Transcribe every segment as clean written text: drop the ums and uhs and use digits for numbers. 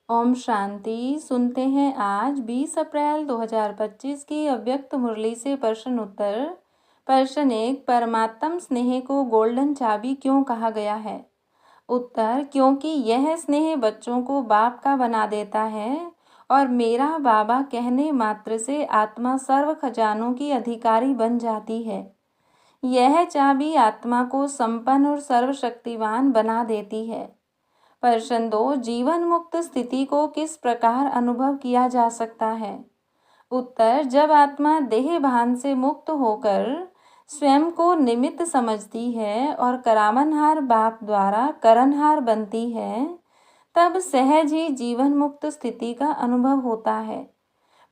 ओम शांति। सुनते हैं आज 20 अप्रैल 2025 की अव्यक्त मुरली से प्रश्न उत्तर। प्रश्न 1, परमात्म स्नेह को गोल्डन चाबी क्यों कहा गया है? उत्तर, क्योंकि यह स्नेह बच्चों को बाप का बना देता है और मेरा बाबा कहने मात्र से आत्मा सर्व खजानों की अधिकारी बन जाती है। यह चाबी आत्मा को संपन्न और सर्वशक्तिवान बना देती है। प्रश्न 2, जीवन मुक्त स्थिति को किस प्रकार अनुभव किया जा सकता है? उत्तर, जब आत्मा देह भान से मुक्त होकर स्वयं को निमित्त समझती है और करावनहार बाप द्वारा करनहार बनती है, तब सहज ही जीवन मुक्त स्थिति का अनुभव होता है।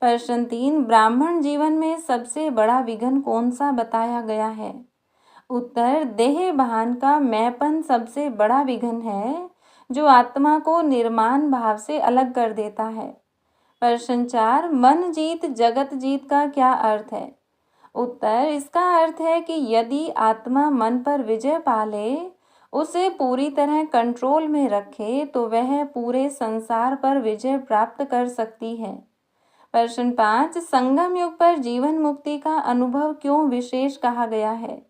प्रश्न 3, ब्राह्मण जीवन में सबसे बड़ा विघ्न कौन सा बताया गया है? उत्तर, देह भान का मैंपन सबसे बड़ा विघ्न है जो आत्मा को निर्माण भाव से अलग कर देता है। प्रश्न 4, मन जीत जगत जीत का क्या अर्थ है? उत्तर, इसका अर्थ है कि यदि आत्मा मन पर विजय पा ले, उसे पूरी तरह कंट्रोल में रखे, तो वह पूरे संसार पर विजय प्राप्त कर सकती है। प्रश्न 5, संगम युग पर जीवन मुक्ति का अनुभव क्यों विशेष कहा गया है?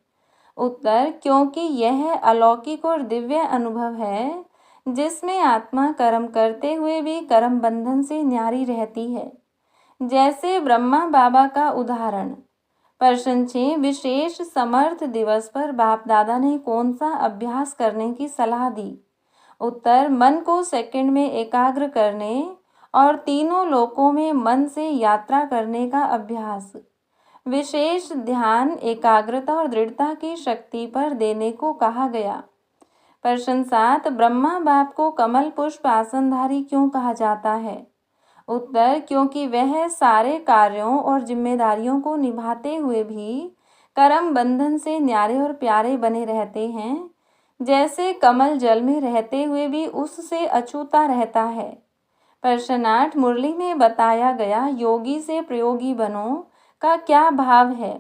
उत्तर, क्योंकि यह अलौकिक और दिव्य अनुभव है जिसमें आत्मा कर्म करते हुए भी कर्म बंधन से न्यारी रहती है। जैसे ब्रह्मा बाबा का उदाहरण। प्रश्न 6, विशेष समर्थ दिवस पर बाप दादा ने कौन सा अभ्यास करने की सलाह दी? उत्तर, मन को सेकंड में एकाग्र करने और तीनों लोकों में मन से यात्रा करने का अभ्यास। विशेष ध्यान, एकाग्रता और दृढ़ता की शक्ति पर देने को कहा गया। प्रश्न 7, ब्रह्मा बाप को कमल पुष्प आसनधारी क्यों कहा जाता है? उत्तर, क्योंकि वह सारे कार्यों और जिम्मेदारियों को निभाते हुए भी कर्म बंधन से न्यारे और प्यारे बने रहते हैं, जैसे कमल जल में रहते हुए भी उससे अछूता रहता है। प्रश्न 8, मुरली में बताया गया योगी से प्रयोगी बनो का क्या भाव है?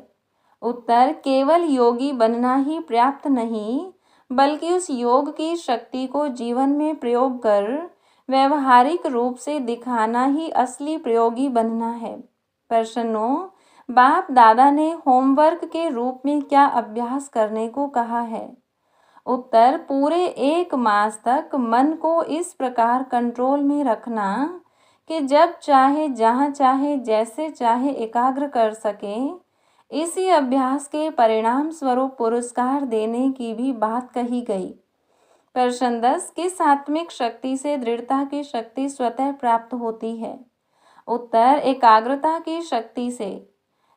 उत्तर, केवल योगी बनना ही पर्याप्त नहीं, बल्कि उस योग की शक्ति को जीवन में प्रयोग कर व्यवहारिक रूप से दिखाना ही असली प्रयोगी बनना है। प्रश्न 9, बाप दादा ने होमवर्क के रूप में क्या अभ्यास करने को कहा है? उत्तर, पूरे 1 मास तक मन को इस प्रकार कंट्रोल में रखना कि जब चाहे, जहाँ चाहे, जैसे चाहे एकाग्र कर सके। इसी अभ्यास के परिणाम स्वरूप पुरस्कार देने की भी बात कही गई। प्रश्न 10, किस आत्मिक शक्ति से दृढ़ता की शक्ति स्वतः प्राप्त होती है? उत्तर, एकाग्रता की शक्ति से।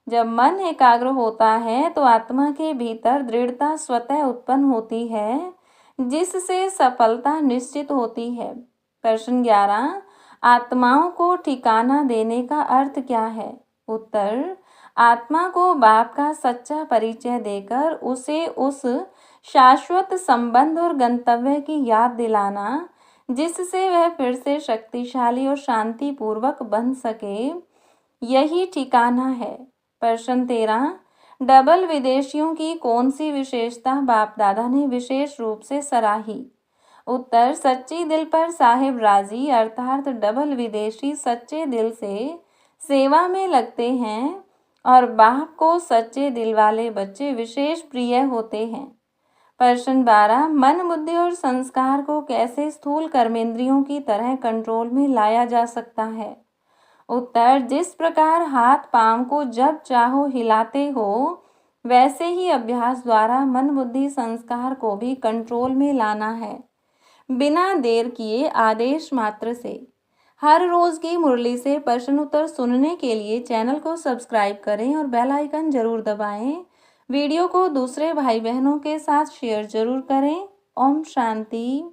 जब मन एकाग्र होता है तो आत्मा के भीतर दृढ़ता स्वतः उत्पन्न होती है, जिससे सफलता निश्चित होती है। प्रश्न 11, आत्माओं को ठिकाना देने का अर्थ क्या है? उत्तर, आत्मा को बाप का सच्चा परिचय देकर उसे उस शाश्वत संबंध और गंतव्य की याद दिलाना जिससे वह फिर से शक्तिशाली और शांतिपूर्वक बन सके, यही ठिकाना है। प्रश्न 13, डबल विदेशियों की कौन सी विशेषता बाप दादा ने विशेष रूप से सराही? उत्तर, सच्ची दिल पर साहिब राजी, अर्थात डबल विदेशी सच्चे दिल से सेवा में लगते हैं और बाप को सच्चे दिल वाले बच्चे विशेष प्रिय होते हैं। प्रश्न 12, मन, बुद्धि और संस्कार को कैसे स्थूल कर्मेंद्रियों की तरह कंट्रोल में लाया जा सकता है? उत्तर, जिस प्रकार हाथ पांव को जब चाहो हिलाते हो, वैसे ही अभ्यास द्वारा मन, बुद्धि, संस्कार को भी कंट्रोल में लाना है, बिना देर किए, आदेश मात्र से। हर रोज की मुरली से प्रश्न उत्तर सुनने के लिए चैनल को सब्सक्राइब करें और बेल आइकन जरूर दबाएं। वीडियो को दूसरे भाई बहनों के साथ शेयर जरूर करें। ओम शांति।